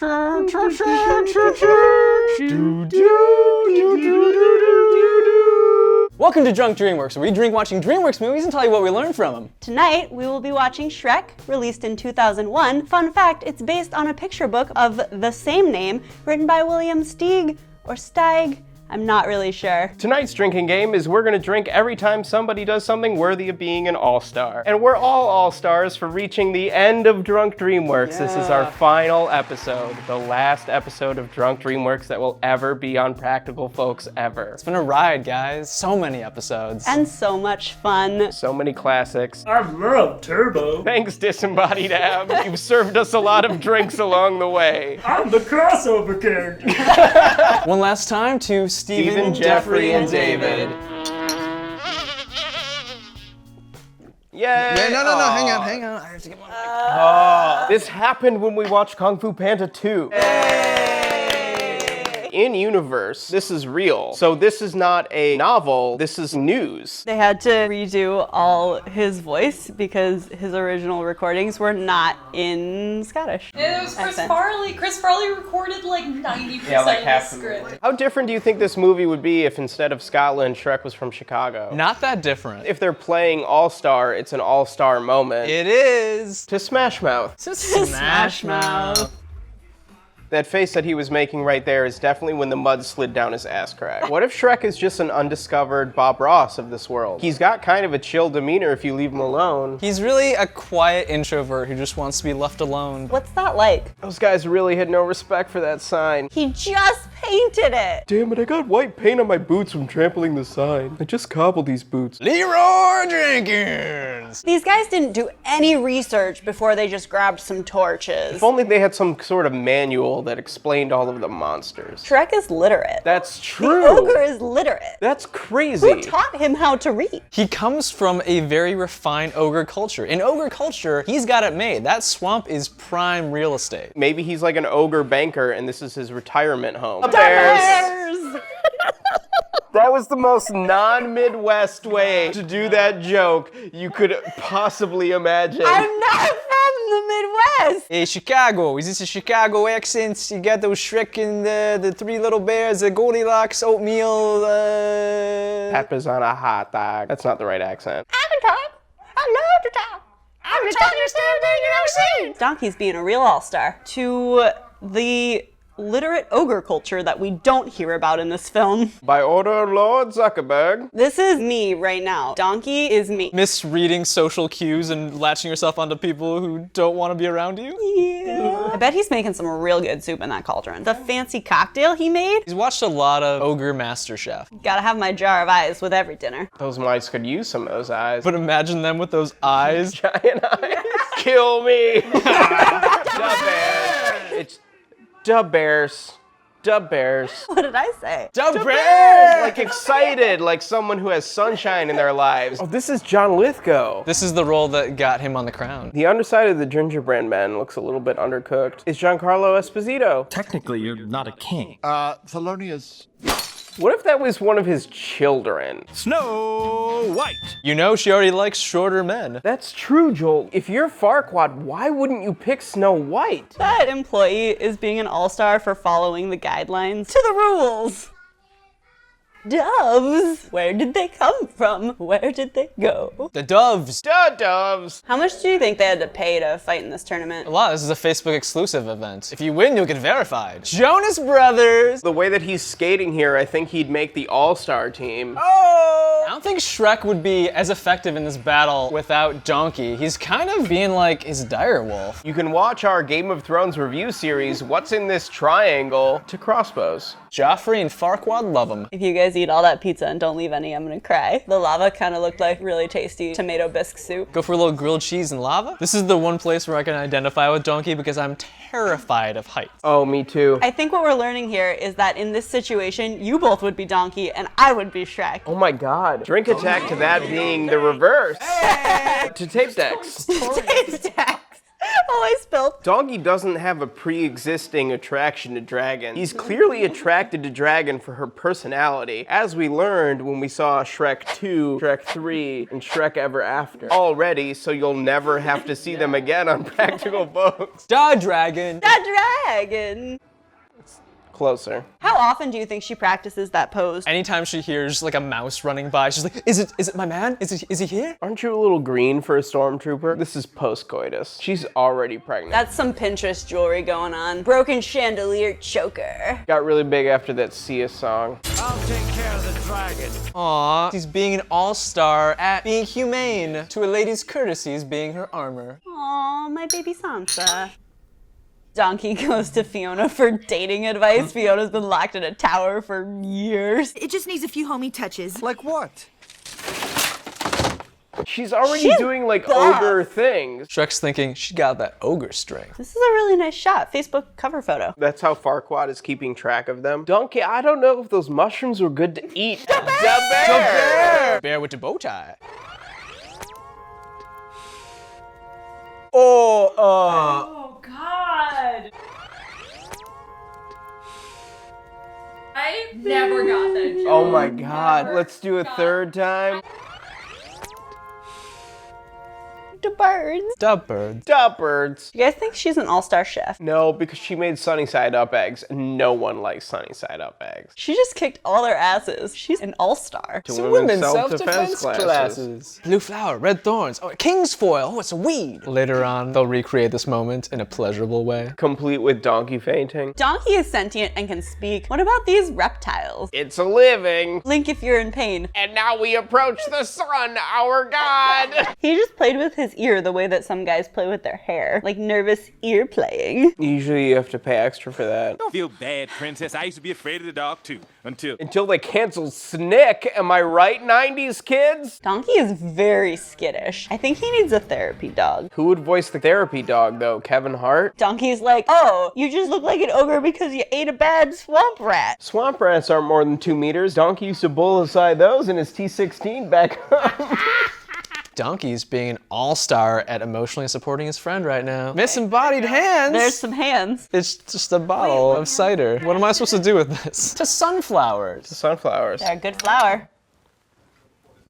Welcome to Drunk Dreamworks, where we drink watching DreamWorks movies and tell you what we learned from them. Tonight, we will be watching Shrek, released in 2001. Fun fact, it's based on a picture book of the same name, written by William Steig, or Steig. I'm not really sure. Tonight's drinking game is we're gonna drink every time somebody does something worthy of being an all-star. And we're all all-stars for reaching the end of Drunk Dreamworks. Yeah. This is our final episode, the last episode of Drunk Dreamworks that will ever be on Practical Folks ever. It's been a ride, guys. So many episodes. And so much fun. So many classics. I love Turbo. Thanks, Disembodied Ab. You've served us a lot of drinks along the way. I'm the crossover character. One last time to Stephen, Jeffrey, and David. Yay! Yeah, no, hang on. I have to get one. This happened when we watched Kung Fu Panda 2. In universe, this is real. So this is not a novel, this is news. They had to redo all his voice because his original recordings were not in Scottish. It was Chris Farley. Chris Farley recorded like 90% of the script. How different do you think this movie would be if instead of Scotland, Shrek was from Chicago? Not that different. If they're playing All-Star, it's an all-star moment. It is. To Smashmouth. Smashmouth. That face that he was making right there is definitely when the mud slid down his ass crack. What if Shrek is just an undiscovered Bob Ross of this world? He's got kind of a chill demeanor if you leave him alone. He's really a quiet introvert who just wants to be left alone. What's that like? Those guys really had no respect for that sign. He just painted it. Damn it, I got white paint on my boots from trampling the sign. I just cobbled these boots. Leroy Jenkins! These guys didn't do any research before they just grabbed some torches. If only they had some sort of manual that explained all of the monsters. Shrek is literate. That's true. The ogre is literate. That's crazy. Who taught him how to read? He comes from a very refined ogre culture. In ogre culture, he's got it made. That swamp is prime real estate. Maybe he's like an ogre banker and this is his retirement home. Bears! That was the most non-Midwest way to do that joke you could possibly imagine. I'm not from the Midwest! Hey, Chicago. Is this a Chicago accent? You got those Shrek and the three little bears, the Goldilocks, oatmeal, Peppers on a hot dog. That's not the right accent. I can talk. I love to talk. I'm the talkiest damn thing you've ever seen. Donkey's being a real all-star. To the literate ogre culture that we don't hear about in this film. By order of Lord Zuckerberg. This is me right now. Donkey is me. misreading social cues and latching yourself onto people who don't want to be around you? Yeah. I bet he's making some real good soup in that cauldron. The fancy cocktail he made? He's watched a lot of Ogre MasterChef. Gotta have my jar of eyes with every dinner. Those mice could use some of those eyes. But imagine them with those eyes. Giant eyes. Kill me. Da bears. It's da bears. Da bears. What did I say? Da Bears! Like excited, like someone who has sunshine in their lives. Oh, this is John Lithgow. This is the role that got him on the crown. The underside of the gingerbread man looks a little bit undercooked. It's Giancarlo Esposito. Technically, you're not a king. Thelonious. What if that was one of his children? Snow White. You know, she already likes shorter men. That's true, Joel. If you're Farquad, why wouldn't you pick Snow White? That employee is being an all-star for following the guidelines to the rules. Doves? Where did they come from? Where did they go? The doves. Da doves. How much do you think they had to pay to fight in this tournament? A lot. This is a Facebook exclusive event. If you win, you'll get verified. Jonas Brothers. The way that he's skating here, I think he'd make the all-star team. I don't think Shrek would be as effective in this battle without Donkey. He's kind of being like his dire wolf. You can watch our Game of Thrones review series, What's in This Triangle, to Crossbows. Joffrey and Farquad love him. If you guys eat all that pizza and don't leave any, I'm gonna cry. The lava kind of looked like really tasty tomato bisque soup. Go for a little grilled cheese and lava. This is the one place where I can identify with Donkey because I'm terrified of heights. Oh, me too. I think what we're learning here is that in this situation, you both would be Donkey and I would be Shrek. Oh my god. Drink attack to that being the reverse. To Tapedecks. Tapedecks. I spilled. Donkey doesn't have a pre-existing attraction to dragon. He's clearly attracted to dragon for her personality, as we learned when we saw Shrek 2, Shrek 3, and Shrek Ever After already, so you'll never have to see them again on Practical Folks. Da dragon. That dragon. Closer. How often do you think she practices that pose? Anytime she hears like a mouse running by, she's like, is it my man? Is he here? Aren't you a little green for a stormtrooper? This is post-coitus. She's already pregnant. That's some Pinterest jewelry going on. Broken chandelier choker. Got really big after that Sia song. I'll take care of the dragon. Aw, she's being an all-star at being humane to a lady's courtesies being her armor. Aw, my baby Sansa. Donkey goes to Fiona for dating advice. Fiona's been locked in a tower for years. It just needs a few homey touches. Like what? She's already doing like buff. ogre things. Shrek's thinking, she got that ogre strength. This is a really nice shot. Facebook cover photo. That's how Farquad is keeping track of them. Donkey, I don't know if those mushrooms were good to eat. The bear! Bear with the bow tie. Oh God. I never got that joke. Oh my god. Let's do a third time. The birds. Da bird. Duh, birds. You guys think she's an all-star chef? No, because she made sunny side up eggs, and no one likes sunny side up eggs. She just kicked all their asses. She's an all-star. To Women's self-defense classes. Blue flower, red thorns, oh, king's foil, oh, it's a weed. Later on, they'll recreate this moment in a pleasurable way. Complete with donkey fainting. Donkey is sentient and can speak. What about these reptiles? It's a living. Blink if you're in pain. And now we approach the sun, our god. He just played with his ear the way that some guys play with their hair. Like nervous ear playing. Usually you have to pay extra for that. Don't feel bad, princess. I used to be afraid of the dog too. Until they canceled Snick. Am I right, 90s kids? Donkey is very skittish. I think he needs a therapy dog. Who would voice the therapy dog, though? Kevin Hart? Donkey's like, oh, you just look like an ogre because you ate a bad swamp rat. Swamp rats aren't more than 2 meters. Donkey used to bull aside those in his T-16 back home. Donkey's being an all-star at emotionally supporting his friend right now. Misembodied hands! There's some hands. It's just a bottle of cider. What am I supposed to do with this? To sunflowers. Sunflowers. They're a good flower.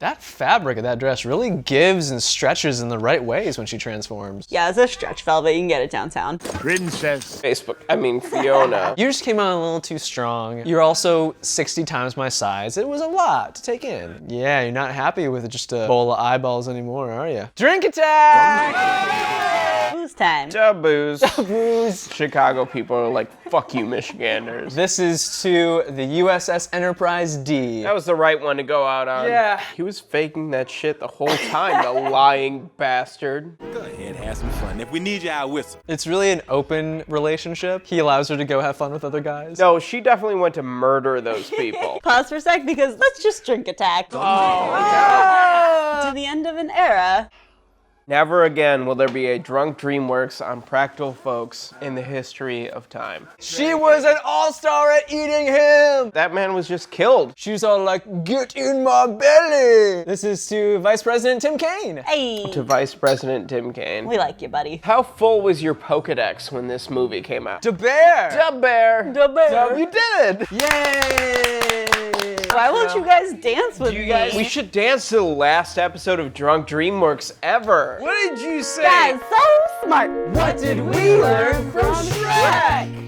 That fabric of that dress really gives and stretches in the right ways when she transforms. Yeah, it's a stretch velvet. You can get it downtown. Princess. Fiona. You just came on a little too strong. You're also 60 times my size. It was a lot to take in. Yeah, you're not happy with just a bowl of eyeballs anymore, are you? Drink attack! Booze time. Duh, booze. Booze. Chicago people are like, fuck you, Michiganders. This is to the USS Enterprise D. That was the right one to go out on. Yeah. He was faking that shit the whole time, the lying bastard. Go ahead, have some fun. If we need you, I'll whistle. It's really an open relationship. He allows her to go have fun with other guys. No, she definitely went to murder those people. Pause for a sec because let's just drink attack. To the end of an era. Never again will there be a Drunk Dreamworks on Practical Folks in the history of time. She was an all-star at eating him! That man was just killed. She was all like, get in my belly! This is to Vice President Tim Kaine. Hey, To Vice President Tim Kaine. we like you, buddy. How full was your Pokedex when this movie came out? Da bear! Da bear. Da bear. You did. Yay! Why won't you guys dance with me? We should dance to the last episode of Drunk Dreamworks ever. What did you say? Guys, so smart. What did we learn from Shrek?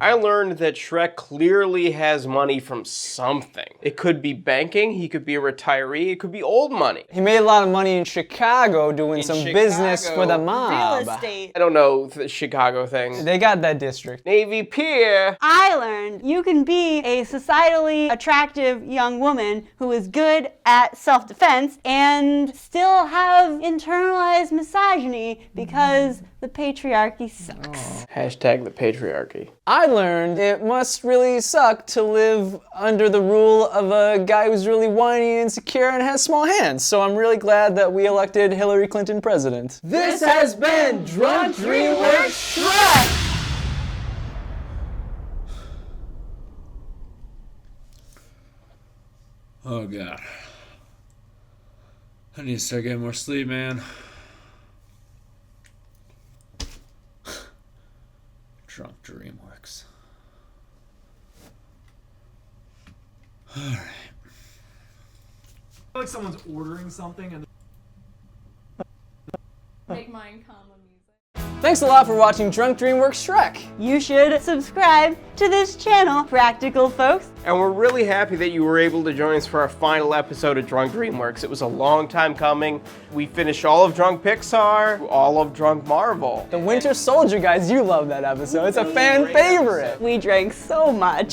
I learned that Shrek clearly has money from something. It could be banking, he could be a retiree, it could be old money. He made a lot of money in Chicago doing some business for the mob. Real estate. I don't know the Chicago thing. They got that district. Navy Pier. I learned you can be a societally attractive young woman who is good at self-defense and still have internalized misogyny because the patriarchy sucks. Hashtag the patriarchy. I learned it must really suck to live under the rule of a guy who's really whiny and insecure and has small hands. So I'm really glad that we elected Hillary Clinton president. This has been Drunk Dreamworks Shrek! Oh God. I need to start getting more sleep, man. DreamWorks. Alright. Like someone's ordering something and Make mine comma music. Thanks a lot for watching Drunk Dreamworks Shrek. You should subscribe to this channel, practical folks. And we're really happy that you were able to join us for our final episode of Drunk Dreamworks. It was a long time coming. We finished all of Drunk Pixar, all of Drunk Marvel. The Winter Soldier, guys, you love that episode. It's a fan favorite. We drank so much.